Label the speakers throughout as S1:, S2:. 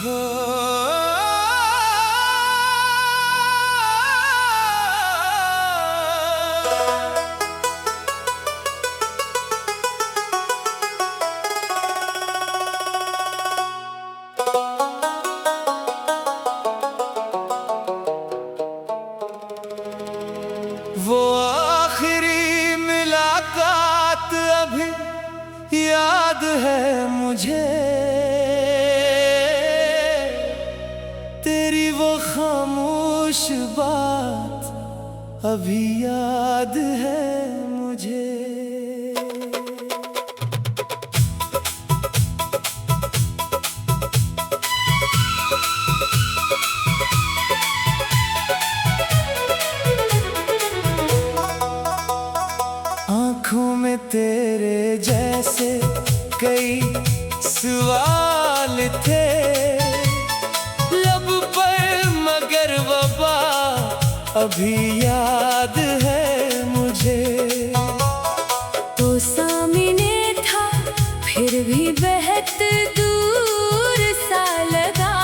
S1: हो वो आखिरी मुलाकात अभी याद है मुझे, तेरी वो खामोश बात अभी याद है मुझे। आँखों में तेरे जैसे कई सवाल थे, लब पर मगर वो बात अभी याद है मुझे।
S2: तो सामने था फिर भी बहुत दूर सा लगा,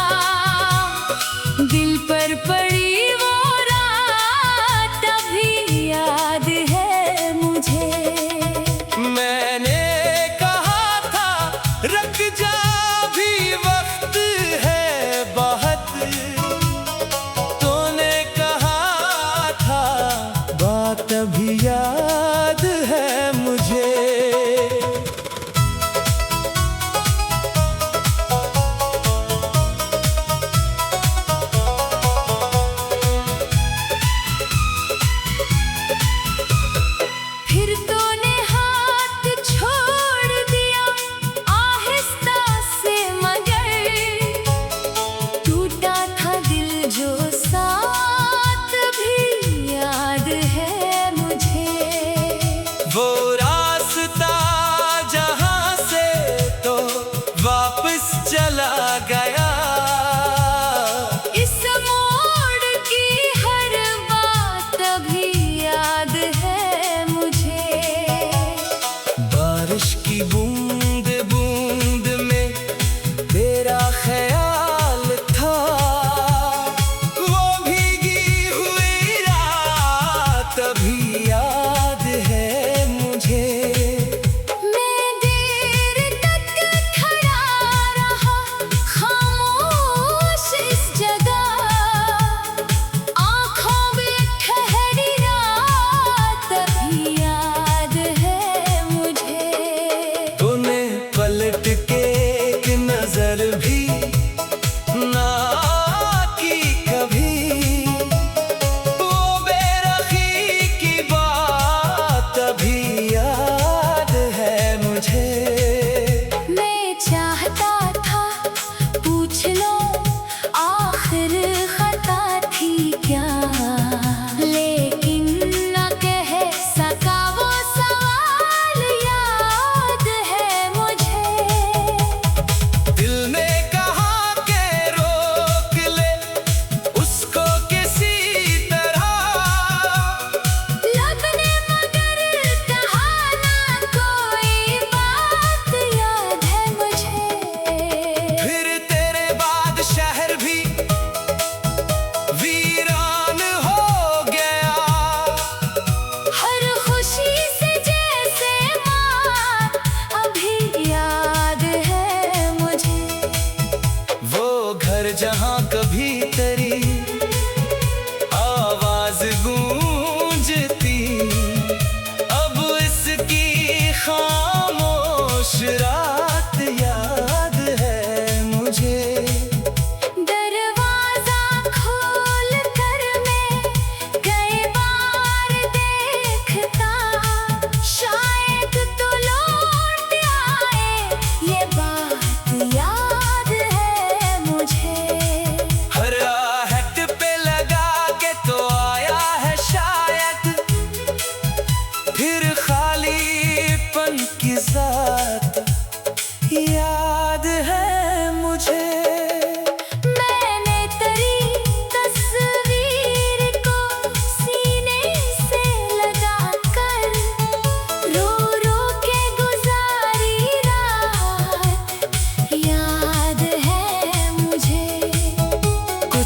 S2: दिल पर पड़ी वो रात अभी याद है मुझे।
S1: मैंने कहा था रुक जा भी वक्त है बहुत, तूने कहा था बात अभी याद है मुझे।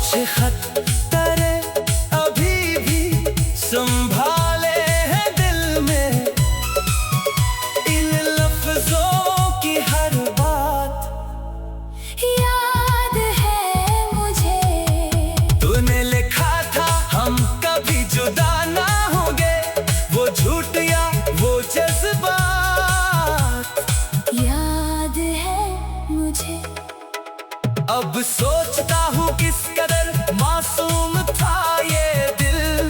S1: कुछ खत तेरे अभी भी संभाले हैं दिल में, इन लफ्जों की हर बात
S2: याद है मुझे।
S1: तूने लिखा था हम कभी जुदा ना होंगे, वो झूठ या वो जज्बात
S2: याद है मुझे।
S1: अब सोचता हूँ किस कदर मासूम था ये दिल,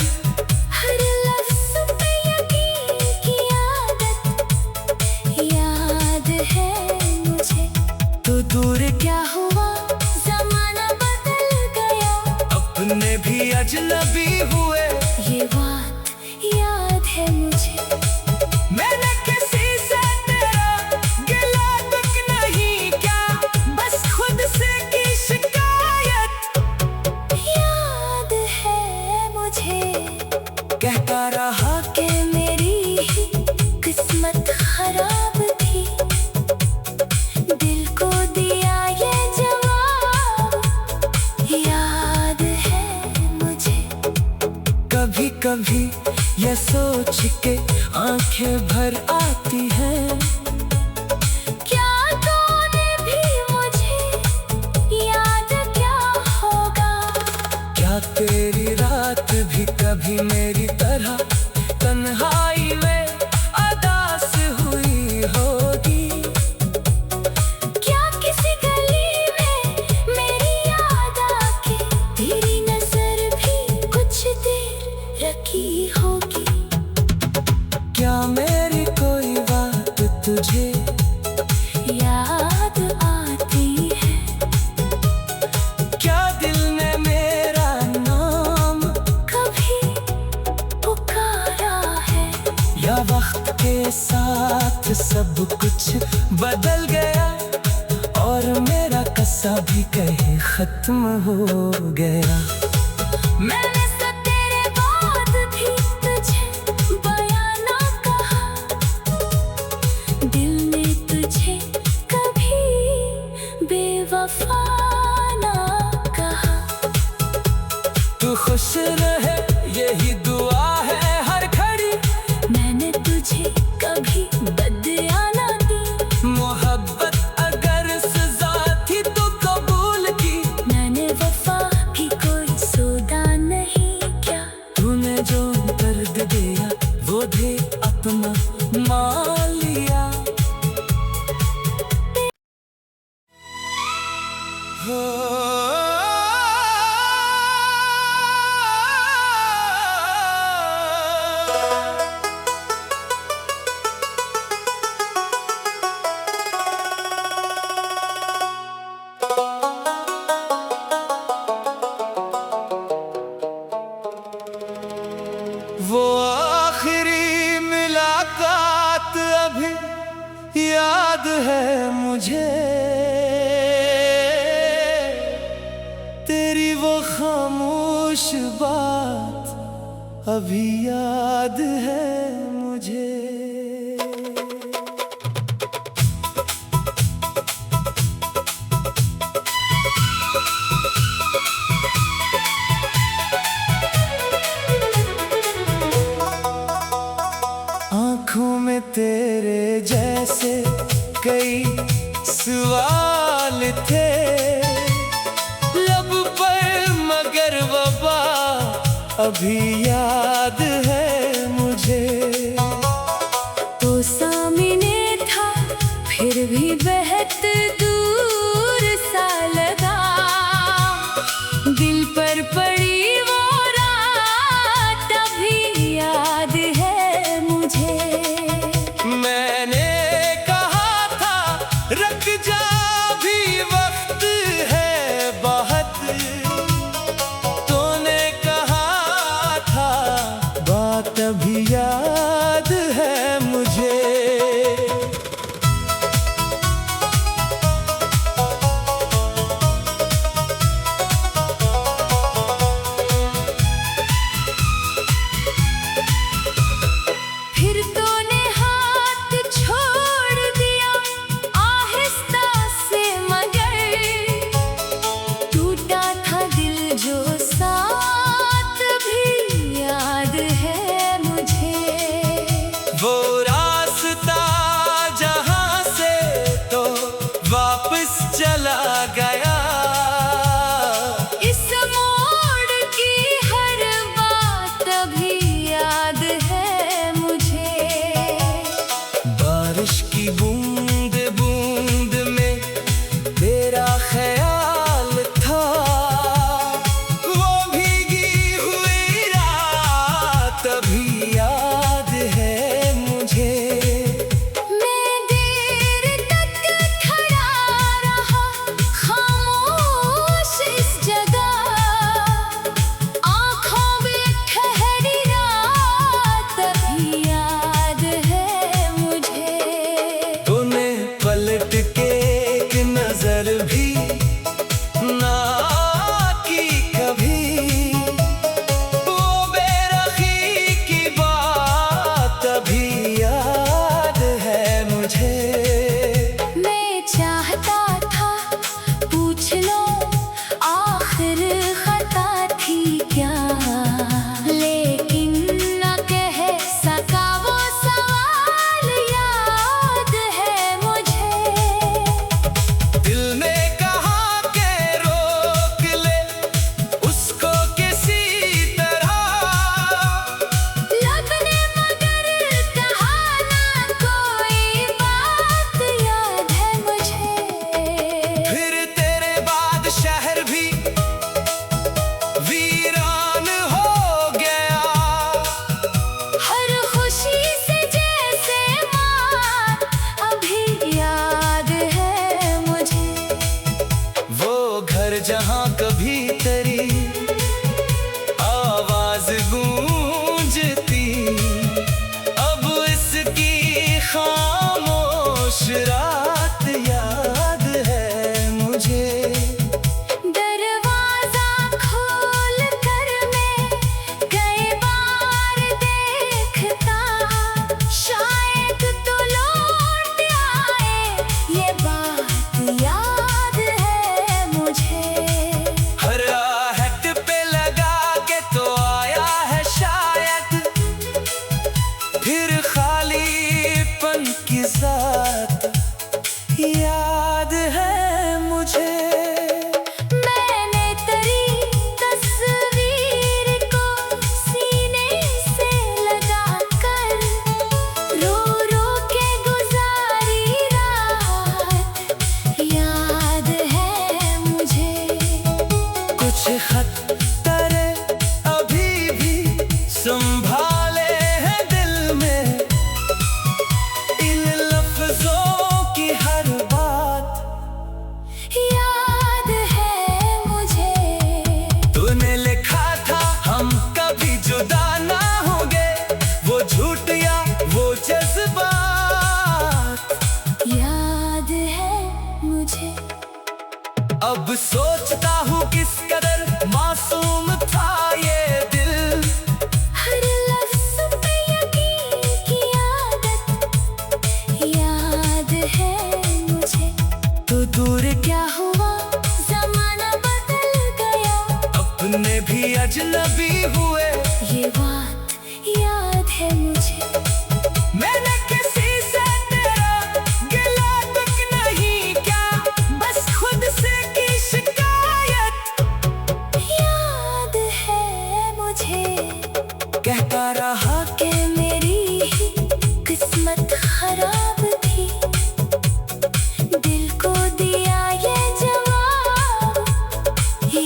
S2: हर लफ्ज़ पे यकीन की आदत याद है मुझे।
S1: तो दूर
S2: क्या हुआ ज़माना बदल गया,
S1: अपने भी अजनबी हुए,
S2: ये बात याद है मुझे।
S1: मैंने किसी से तेरा गिला तक नहीं क्या, बस खुद से की शिकायत
S2: याद है मुझे।
S1: कहता रहा
S2: कि मेरी ही किस्मत खराब थी, दिल को दिया ये जवाब याद है मुझे।
S1: कभी कभी ये सोच के आंखें भर आती हैं,
S2: क्या तूने भी मुझे याद क्या होगा,
S1: क्या तेरी रात भी कभी मेरी तरह तन्हाई में अदास हुई होगी,
S2: क्या किसी गली में मेरी याद आके तेरी नजर भी कुछ देर रखी होगी,
S1: क्या मेरी कोई बात तुझे
S2: याद आती है,
S1: क्या दिल ने मेरा नाम
S2: कभी पुकारा है,
S1: या वक्त के साथ सब कुछ बदल गया और मेरा कस्सा भी कहीं खत्म हो गया।
S2: मैंने सब तेरे बाद भी तुझे बयां ना कहा, दिल ने तुझे कभी बेवफा ना कहा।
S1: तू खुश रहे यही दुआ है हर घड़ी,
S2: मैंने तुझे कभी बदया ना दी,
S1: मोहब्बत अगर सजा थी तो कबूल की,
S2: मैंने वफा भी कोई सौदा नहीं क्या।
S1: तूने जो दर्द दिया वो भी अपना मान लिया। वो आखिरी मुलाकात अभी याद है मुझे, तेरी वो खामोश बात अभी याद है मुझे। आँखों में तेरे जैसे कई सवाल थे, लब पर मगर वो बात अभी याद है मुझे।
S2: तो सामने था फिर भी बहुत दूर सा लगा, दिल पर पड़ी वो रात अभी याद है मुझे।
S1: मैंने कहा था रख जा भी वक्त है बहुत, तूने कहा था बात अभी याद है मुझे।
S2: मुझे।
S1: अब सोचता हूँ किस कदर मासूम था ये दिल,
S2: हर लफ्ज़ पे यकीन की आदत याद है मुझे। तो दूर क्या हुआ, ज़माना बदल गया,
S1: अपने भी अजनबी हुए,
S2: ये बात याद है मुझे।
S1: मैंने किसी से तेरा गिला तक नहीं क्या, बस खुद से की शिकायत
S2: याद है मुझे।
S1: कहता रहा
S2: कि मेरी ही किस्मत खराब थी, दिल को दिया ये जवाब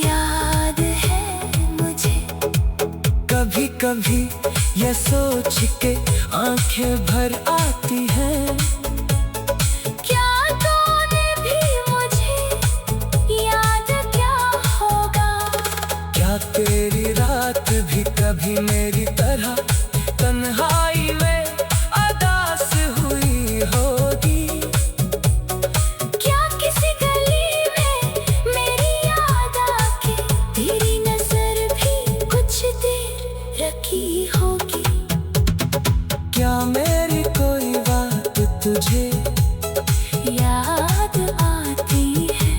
S2: याद है मुझे।
S1: कभी कभी ये सोच के आंखें भर आती हैं,
S2: क्या तूने भी मुझे याद क्या होगा,
S1: क्या तेरी रात भी कभी मेरी तरह तन्हाई में अदास हुई होगी,
S2: क्या किसी गली में मेरी याद आके तेरी नजर भी कुछ देर रखी होगी।
S1: क्या मेरी कोई बात तुझे
S2: याद आती है,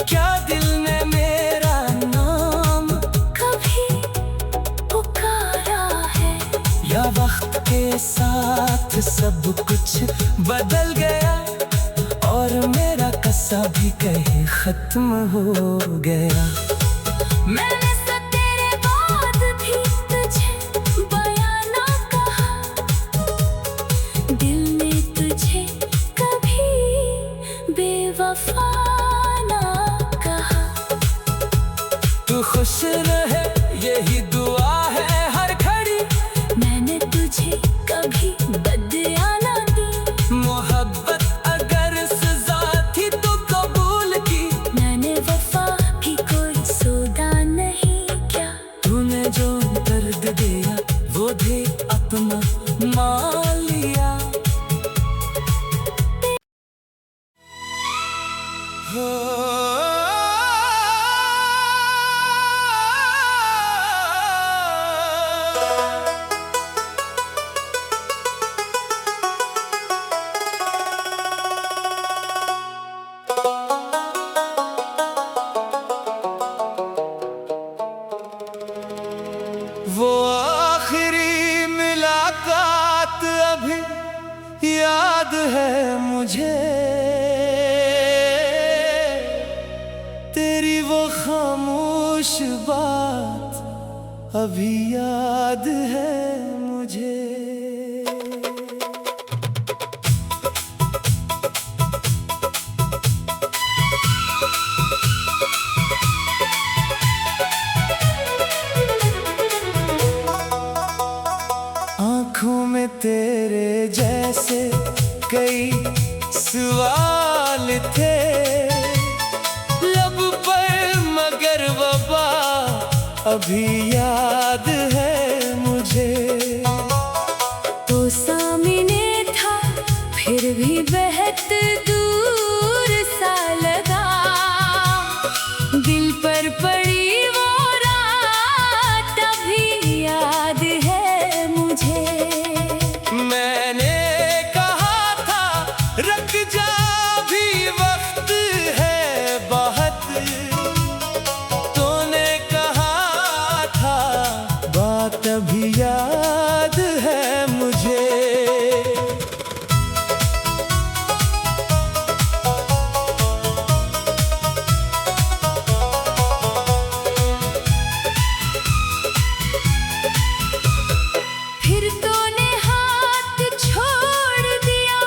S1: क्या दिल ने मेरा नाम
S2: कभी पुकारा है,
S1: या वक्त के साथ सब कुछ बदल गया और मेरा कस्सा भी कहीं खत्म हो गया।
S2: मैंने तो तेरे बाद भी तुझे बयां ना कहा, दिल ने तुझे कभी बेवफा ना कहा।
S1: तू खुश रहे यही दुआ है हर घड़ी,
S2: मैंने तुझे कभी बदया ना दी,
S1: मोहब्बत अगर सजा थी तो कबूल की,
S2: मैंने वफा भी कोई सौदा नहीं क्या।
S1: तूने जो दर्द दिया वो भी अपना मान लिया। वो आखिरी मुलाकात अभी याद है मुझे, तेरी वो खामोश बात अभी याद है मुझे। आँखों में तेरे जैसे कई सवाल थे, लब पर मगर वफा अभी याद है मुझे।
S2: तो सामने था फिर भी बेहद दूर सा लगा, दिल पर पड़ी वो रात अभी याद है मुझे।
S1: मैंने कहा था रख जा भी वक्त है बहुत, तूने कहा था बात अभी याद है मुझे।
S2: फिर तूने हाथ छोड़ दिया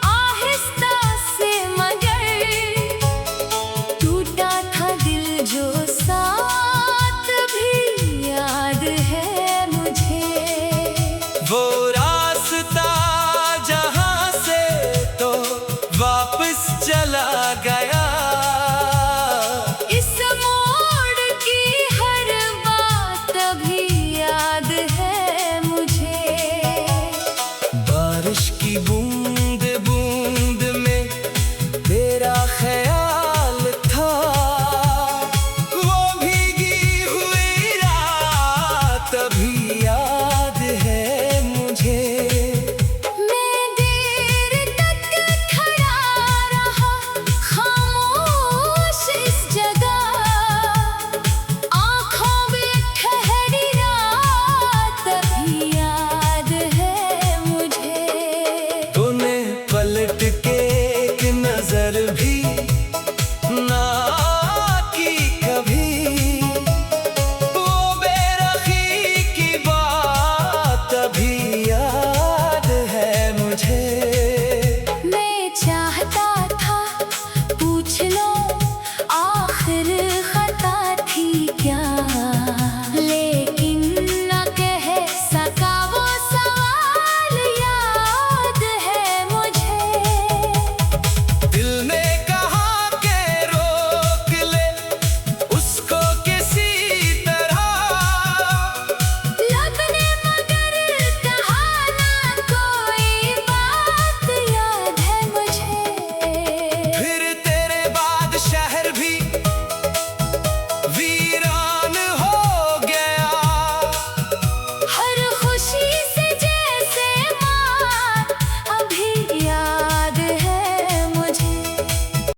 S2: आहिस्ता से, मगर टूटा था दिल जो साथ भी याद है मुझे।
S1: वो रास्ता जहाँ से तो वापस चला गया,